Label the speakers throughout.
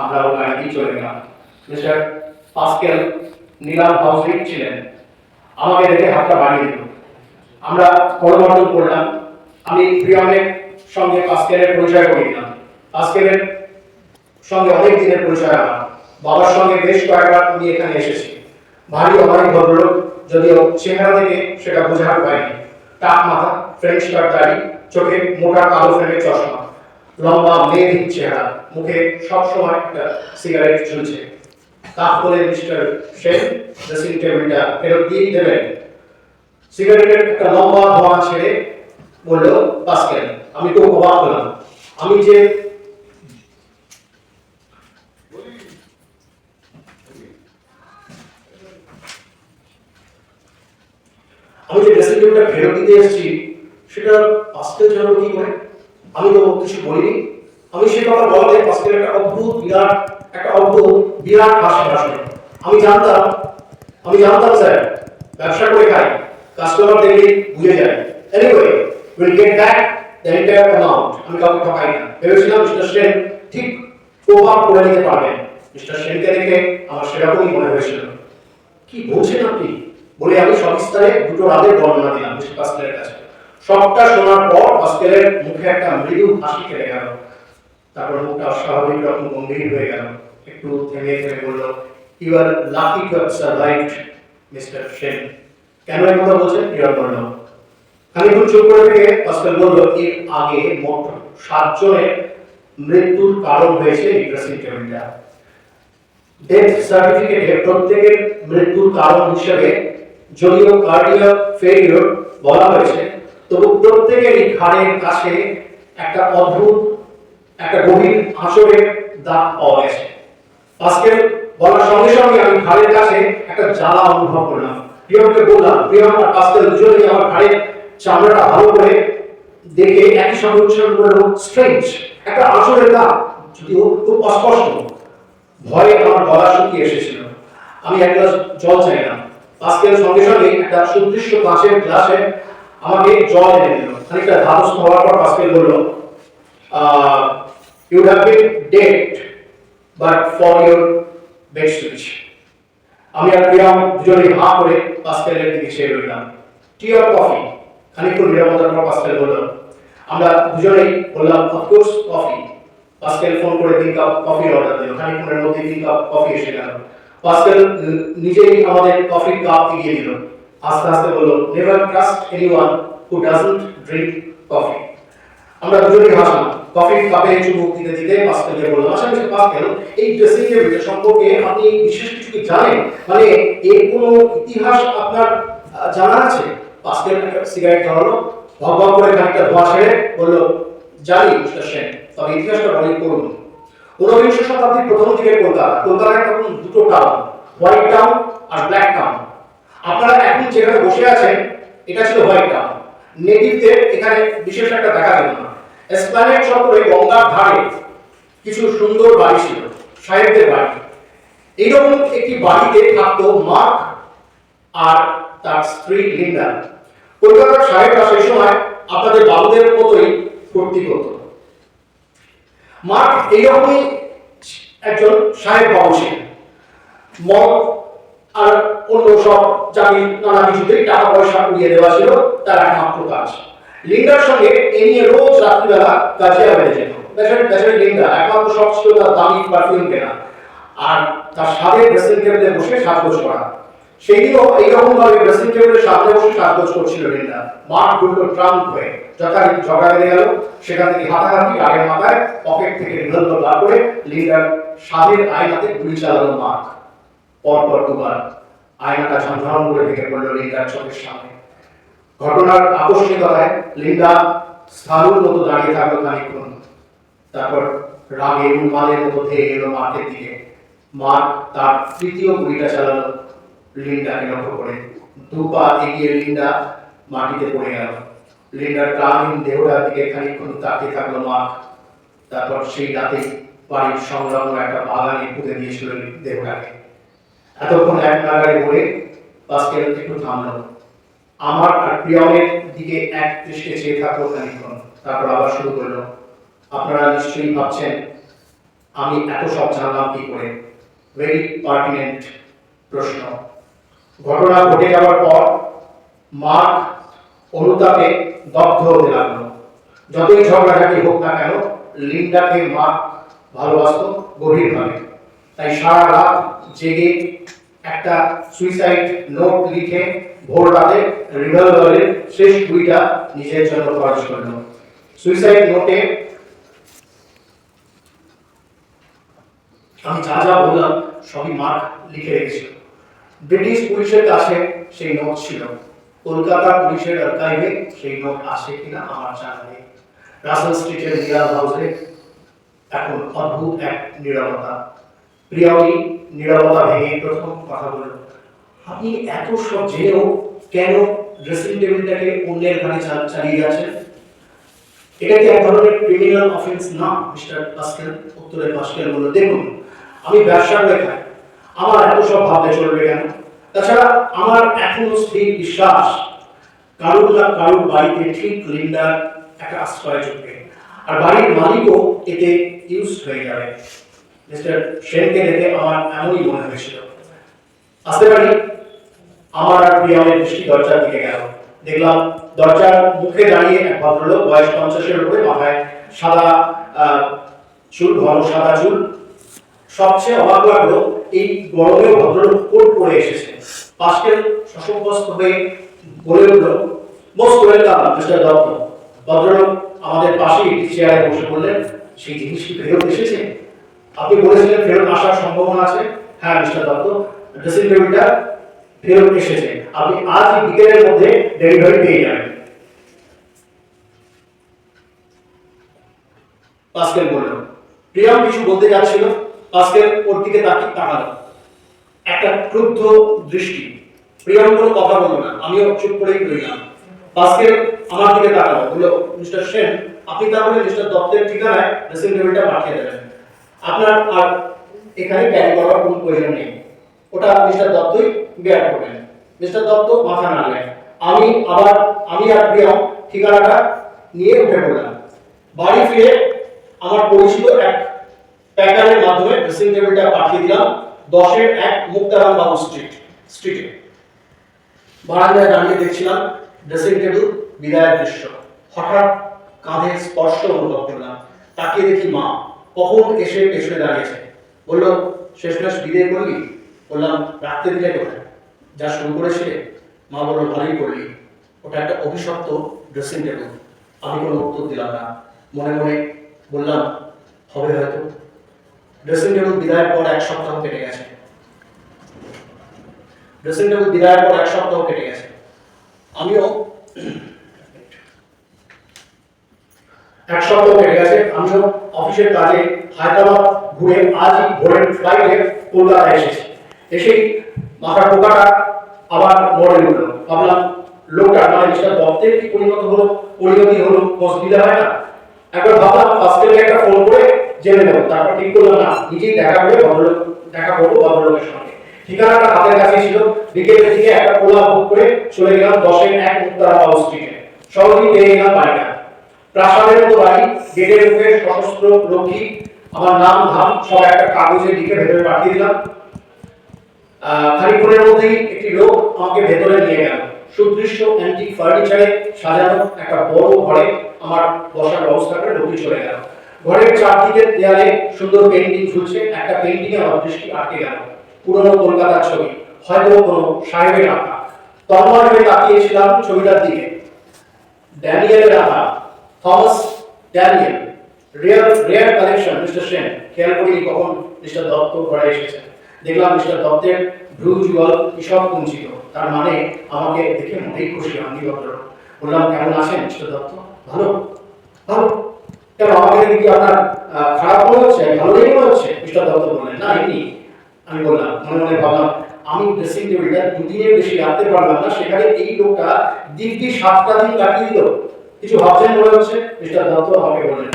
Speaker 1: আমরা ওখানে চলে গেলাম। মিস্টার পাস্কেল নীলাম হাউসে ছিলেন, আমাকে দেখে হাতটা বাড়িয়ে দিল। আমরা করমর্দন করলাম। আমি প্রিয়মের সঙ্গে পাস্কেলের পরিচয় করে দিলাম। পাস্কেলের সঙ্গে অনেক দিনের পরিচয় আমার, বাবার সঙ্গে বেশ কয়েকবার আমি এখানে এসেছি। ভারী অভারী ভদ্রলোক, যদিও চেহারা থেকে সেটা বোঝার পায়নি। টাক মাথা, ফ্রেঞ্চ কাট দাড়ি, চোখে মোটা কালো ফ্রেমের চশমা, লম্বা মেয়েদের চেহারা, মুখে সবসময় একটা সিগারেট ঝুলছে। কাপ বলে মিস্টার সেন ড্রেসিং টেবিলটা ফেরত দিয়ে দেবেন। সিগারেটের একটা লম্বা ধোঁয়া ছেড়ে বলল পাস্কেল। আমি তো অবাক হলাম। আমি যে ড্রেসিং টেবিলটা ফেরত দিতে এসেছি সেটা পাস্কেল জানো কি করে? আমি তো কিছু বলিনি। আমি সে কথা বলতে পাস্কেল একটা অদ্ভুত বিরাট হাসি হাসল। আমি জানতাম স্যার, ব্যবসা করে খাই, কাস্টমার দেখলে বুঝে যায়। Anyway will get back the entire amount. আমি কাউকে ঠকাই না। ভেবেছিলাম মিস্টার সেন ঠিক প্রভাব করে নিতে পারবেন। মিস্টার সেনকে দেখে আমার সেরকমই মনে হয়েছিল। কি বলছেন আপনি? বলে আমি সবিস্তারে দুটো রাতের বর্ণনা দিলাম মিস্টার পাস্কেলের কাছে। সবটা শোনার পর পাস্কেলের মুখে একটা মৃদু হাসি খেলে গেল। তারপর মুখটা অস্বাভাবিক রকম গম্ভীর হয়ে গেল। একটু থেমে বলল, you are lucky to have survived mister Sen. কেন এই কথা বলছেন? প্রিয়ম বলল। খানিকক্ষণ চুপ করে থেকে পাস্কেল বলল, এর আগে মোট 7 জনের মৃত্যুর কারণ হয়েছে এই ড্রেসিং টেবিলটা। ডেথ সার্টিফিকেটে প্রত্যেকের মৃত্যুর কারণ হিসেবে যদিও কার্ডিয়াক ফেলিওর বলা হয়েছে, তবু প্রত্যেকেরই ঘাড়ের কাছে একটা অদ্ভুত, একটা গভীর আঁচড়ের দাগ পাওয়া গেছে। পাস্কেল বলার সঙ্গে সঙ্গে আমি ঘাড়ের কাছে একটা জ্বালা অনুভব করলাম। প্রিয়মকে বললাম, প্রিয়ম আর পাস্কেল দুজনেই আমার ঘাড়ের চামড়াটা ভালো করে দেখে একই সঙ্গে উচ্চারণ করলো, স্ট্রেঞ্জ, একটা আঁচড়ের দাগ, যদিও খুব অস্পষ্ট। ভয়ে আমার গলা শুকিয়ে এসেছিল। আমি এক গ্লাস জল চাইলাম। পাস্কেল সঙ্গে সঙ্গে একটা সুদৃশ্য কাঁচের গ্লাসে আমাকে জল এনে দিল। খানিকটা ধাতস্থ হওয়ার পর পাস্কেল বলল, you have been dead but for your bed switch. আমি আর প্রিয়ম দুজনেই হাঁ করে পাস্কেলের দিকে চেয়ে রইলাম। Tea or coffee? খানিকক্ষণ নিরবতার পর পাস্কেল বলল। আমরা দুজনেই বললাম, অফকোর্স কফি। পাস্কেল ফোন করে 3 কাপ কফির অর্ডার দিল। খানিকক্ষণের মধ্যে 3 কাপ কফি এসে গেল। পাস্কেল নিজেই আমাদের কফির কাপ এগিয়ে দিল। আস্তে আস্তে বলল, never trust anyone who doesn't drink coffee. আমরা দুজনেই হাসলাম। কফির কাপে চুমুক দিতে দিতে পাস্কেলকে বললাম, আচ্ছা মিস্টার পাস্কেল, এই ড্রেসিং টেবিল সম্পর্কে আপনি বিশেষ কিছু কি জানেন? মানে এর কোনো ইতিহাস আপনার জানা আছে? পাস্কেল একটা সিগারেট ধরালো, ভক ভক করে খানিকটা ধোঁয়া ছেড়ে বলল, জানি মিস্টার সেন, তবে ইতিহাসটা বলি করুন। 19 শতাব্দীর প্রথম দিকে কলকাতায় তখন দুটো টাউন, হোয়াইট টাউন আর ব্ল্যাক টাউন। আপনারা এখন যেখানে বসে আছেন এটা ছিল হোয়াইট টাউন। নেটিভদের এখানে বিশেষ একটা দেখা গেল না। এসপ্ল্যানেড চত্বরে গঙ্গার ধারে কিছু সুন্দর বাড়ি ছিল, সাহেবদের বাড়ি। এইরকম একটি বাড়িতে থাকতো মার্ক আর তার স্ত্রী লিন্ডা। কলকাতার সাহেবরা সেই সময় আপনাদের বাবুদের মতোই ফুর্তি করত। মার্ক এইরকমই একজন সাহেব বাবু ছিলেন। মদ আর অন্য সব জাতির নানা কিছুতেই টাকা পয়সা উড়িয়ে দেওয়া ছিল তার একমাত্র কাজ। লিন্ডার সঙ্গে এ নিয়ে রোজ রাত্রিবেলা কাজিয়া বেড়ে যেত। বেচারি লিন্ডা একমাত্র শখ ছিল তার দামি পারফিউম কেনা আর তার সাথে ড্রেসিং টেবিলে বসে সাজগোজ করা। সেই দিনও এইরকম ভাবে ড্রেসিং টেবিলের সামনে বসে সাজগোজ করছিল লিন্ডা। মার্ক দুটো ট্রাম্প হয়ে যথারীতি ঝগড়া বেঁধে গেল। সেখান থেকে হাতাহাতি, আগের মাথায় পকেট থেকে রিভলভার বার করে লিন্ডার সাদের আয়নাতে গুলি চালালো মার্ক। পরপর দুবার আয়নাটা ঝনঝন করে ভেঙে পড়ল লিন্ডার চোখের সামনে। ঘটনার আকস্মিকতায় লিন্ডা স্থানুর মতো দাঁড়িয়ে থাকলো খানিকক্ষণ। তারপর রাগে উন্মাদের মতো ধেয়ে এলো মার্কের দিকে। মার্ক তার তৃতীয় গুলিটা চালালো লিন্ডাকে লক্ষ্য করে। 2 পা এগিয়ে লিন্ডা মাটিতে পড়ে গেল। লিন্ডার প্রাণহীন দেহটার দিকে খানিকক্ষণ তাকিয়ে থাকলো মার্ক। তারপর সেই রাতে বাড়ির সংলগ্ন একটা বাগানে পুঁতে দিয়েছিল দেহটাকে। এতক্ষণ এক নাগারে বলে পাস্কেল একটু থামলো। আমার আর প্রিয়মের দিকে এক দৃষ্টিতে চেয়ে থাকলো খানিকক্ষণ। তারপর আবার শুরু করলো, আপনারা নিশ্চয়ই ভাবছেন আমি এত সব জানলাম কি করে? ভেরি পার্টিনেন্ট প্রশ্ন। ঘটনা ঘটে যাওয়ার পর মার্ক অনুতাপে দগ্ধ হতে লাগলো। যতই ঝগড়াঝাটি হোক না কেন, লিন্ডাকে মার্ক ভালোবাসত গভীরভাবে। তাই সারা রাত জেগে একটা সুইসাইড নোট লিখে ভোর রাতে রিভলভারের শেষ গুলিটা নিজের জন্য খরচ করলো। সুইসাইড নোটে আমি যা যা বললাম সবই মার্ক লিখে রেখেছিল। ব্রিটিশ পুলিশের কাছে সেই নোট ছিল। কলকাতা পুলিশের আর্কাইভে সেই নোট আছে কিনা আমার জানা নেই। রাসেল স্ট্রিটের মিরাল হাউসে এখন অদ্ভুত এক নীরবতা। প্রিয়লি নীরবতা ভেঙে প্রথম কথা বলল, আপনি এত সব জেনেও কেন ড্রেসিং টেবিলটাকে অন্যের ঘাড়ে চালিয়ে যাচ্ছেন? এটা কি এক ধরনের ক্রিমিনাল অফেন্স না মিস্টার পাস্কেল? উত্তরে পাস্কেল বলল, দেখুন আমি ব্যবসার লেখায়, আমার এত সব ভাবতে চলবে কেন? তাছাড়া আমার এখনো স্থির বিশ্বাস কারুর না কারুর বাড়িতে ঠিক লিন্ডার একটা আশ্রয় চলবে, আর বাড়ির মালিকও এতে ইউজ হয়ে যাবে। মিস্টার সেনকে দেখে আমার এমনই মনে হয়েছিল। আসতে পারি? আমার আর প্রিয়মের দৃষ্টি দরজার দিকে গেল। দেখলাম দরজার মুখে দাঁড়িয়ে এক ভদ্রলোক, বয়স 50-এর উপরে, মাথায় সাদা চুল, ঘন সাদা চুল। সবচেয়ে অবাক লাগলো এই গরমে ভদ্রলোক কোট পরে এসেছে। পাস্কেল সশব্দস্ত হয়ে বলে উঠল, মোস্ট ওয়েলকাম মিস্টার দত্ত। ভদ্রলোক আমাদের পাশে একটি চেয়ারে বসে বললেন, সেই জিনিসটি ফেরত এসেছে? আপনি বলেছিলেন ফেরত আসার সম্ভাবনা আছে। হ্যাঁ মিস্টার দত্ত, ড্রেসিং টেবিলটা ফেরত এসেছে। আপনি আজ বিকেলের মধ্যে ডেলিভারি পেয়ে যাবেন। পাস্কেল বলল। প্রিয়ম কিছু বলতে যাচ্ছিল। পাস্কেল ওর দিকে তাকালো, একটা ক্রুদ্ধ দৃষ্টি। প্রিয়ম কোনো কথা বলল না, আমিও চুপ করেই রইলাম। পাস্কেল আমার দিকে তাকালো, বলল, মিস্টার সেন, আপনি তাহলে মিস্টার দত্তের ঠিকানায় ড্রেসিং টেবিলটা পাঠিয়ে দেবেন। আপনার আর এখানে ক্যারি করার কোনো প্রয়োজন নেই, ওটা মিস্টার দত্তই বেয়ার করবেন। মিস্টার দত্ত মাথা নাড়লেন। আমি আর প্রিয়ম ঠিকানাটা নিয়ে উঠে পড়লাম। বাড়ি ফিরে আমার পরিচিত এক প্যাকারের মাধ্যমে ড্রেসিং টেবিলটা পাঠিয়ে দিলাম 10-1 মুক্তারাম বাবু স্ট্রিটে। বারান্দায় দাঁড়িয়ে দেখছিলাম ড্রেসিং টেবিল বিদায়ের দৃশ্য। হঠাৎ কাঁধে স্পর্শ অনুভব করলাম। তাকিয়ে দেখি মা কখন এসে পেছনে দাঁড়িয়েছে। বলল, শেষমেশ বিদায় করলি? বললাম, রাখতে দিলে কোথায়? যা শুরু করেছিলে। মা বলল, ভালোই করলি, ওটা একটা অভিশপ্ত ড্রেসিং টেবিল। আমি কোনো উত্তর দিলাম না। মনে মনে বললাম, হবে হয়তো। ড্রেসিং টেবিল বিদায়ের পর 1 সপ্তাহ কেটে গেছে। আমিও 1 সপ্তাহ কেটে গেছে। আমিও অফিসের কাজে হায়দ্রাবাদ ঘুরে আজই ভোরের ফ্লাইটে কলকাতায় এসেছি। এসেই মাথার পোকাটা আবার মরে উঠল। ভাবলাম, লোকটা মানে মিস্টার দত্তের কি পরিণতি হলো খোঁজ দিতে হয় না? একবার ভাবলাম পাস্কেলকে একটা ফোন করে জেনে নেব। তারপর ঠিক করলাম না, নিজেই দেখা করবো ভদ্রলোকের সঙ্গে। ঠিকানাটা হাতের কাছে ছিল। বিকেলের দিকে একটা ওলা বুক করে চলে গেলাম 10-1 মুক্তারাম বাবু স্ট্রিটে। সহজেই পেয়ে গেলাম বাড়িটা। প্রাসাদের মতো বাড়ি, গেটের মুখে সশস্ত্র রক্ষী। আমার নাম ধাম সব একটা কাগজে লিখে ভেতরে পাঠিয়ে দিলাম। খানিকক্ষণের মধ্যেই একটি লোক আমাকে ভেতরে নিয়ে গেল। সুদৃশ্য অ্যান্টিক ফার্নিচারে সাজানো একটা বড় ঘরে আমার বসার ব্যবস্থা করে লোকটি চলে গেল। ঘরের চারদিকের দেয়ালে সুন্দর পেইন্টিং ঝুলছে। একটা পেইন্টিংয়ে আমার দৃষ্টি আটকে গেল। পুরনো কলকাতার ছবি, হয়তো কোনো সাহেবের আঁকা। তন্ময় হয়ে তাকিয়েছিলাম ছবিটার দিকে। ড্যানিয়েলের আঁকা, Thomas Daniel. Rare collection mister Sen. খেয়াল করিনি কখন মিস্টার দত্ত ঘরে এসেছেন। দেখলাম মিস্টার দত্তের ভ্রু যুগল ঈষৎ কুঞ্চিত। তার মানে আমাকে দেখে মোটেই খুশি হননি ভদ্রলোক। বললাম, কেমন আছেন মিস্টার দত্ত? ভালো। ভালো কেন? আমাকে দেখে কি আপনার খারাপ মনে হচ্ছে, ভালো লেগে মনে হচ্ছে? মিস্টার দত্ত বললেন, না এমনি। আমি বললাম, মনে মনে ভাবলাম, আমি ড্রেসিং টেবিলটা 2 দিনের বেশি রাখতে পারলাম না, সেখানে এই লোকটা দিব্যি 7টা দিন কাটিয়ে দিল। কিছু ভাবছেন মনে হচ্ছে? মিস্টার দত্ত আমাকে বললেন।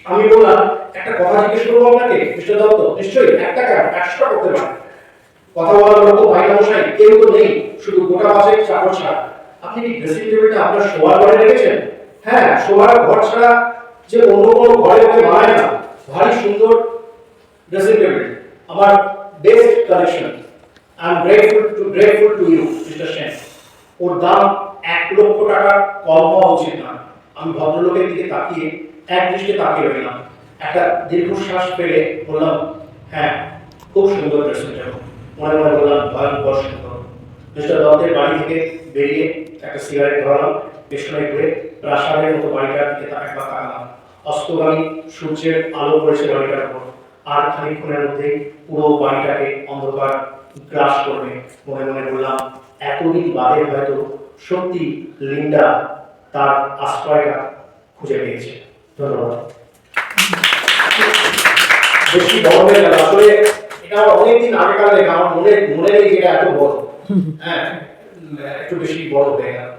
Speaker 1: আমি বললাম, একটা কথা জিজ্ঞেস করবো আপনাকে মিস্টার দত্ত? নিশ্চয়ই। 1 টাকা 100টা করতে পারেন। কথা বলার মতো ভাই মশাই কেউ তো নেই, শুধু গোটা মাসের চাকর ছাড়া। আপনি কি ড্রেসিং টেবিলটা আপনার শোয়ার ঘরে রেখেছেন? হ্যাঁ, শোয়ার ঘর ছাড়া যে অন্য কোনো ঘরে ওকে মানায় না। ভারী সুন্দর ড্রেসিং টেবিল, আমার best collection. I am grateful to you mister Sen. ওর দাম 1 লক্ষ টাকা কম হওয়া উচিত না। আমি ভদ্রলোকের দিকে তাকিয়ে এক দৃষ্টিতে তাকিয়ে রইলাম। একটা দীর্ঘশ্বাস ফেলে বললাম, হ্যাঁ খুব সুন্দর ড্রেসিং টেবিল। মনে মনে বললাম, ভয়ঙ্কর সুন্দর। মিস্টার দত্তের বাড়ি থেকে বেরিয়ে একটা সিগারেট ধরালাম, পেছনে ঘুরে প্রাসাদের মতো বাড়িটার দিকে একবার তাকালাম। অস্তগামী সূর্যের আলো পড়েছে বাড়িটার উপর, আর খানিকক্ষণের মধ্যেই পুরো বাড়িটাকে অন্ধকার গ্রাস করবে। মনে মনে বললাম, এতদিন বাদে হয়তো সত্যি লিন্ডা তার আশ্রয়টা খুঁজে পেয়েছে। ধন্যবাদ। বেশি বড় হয়ে গেল, আসলে এটা অনেকদিন আগেকার লেখা, আমার মনে নেই যে এটা এত বড়। হ্যাঁ, একটু বেশি বড় হয়ে গেল।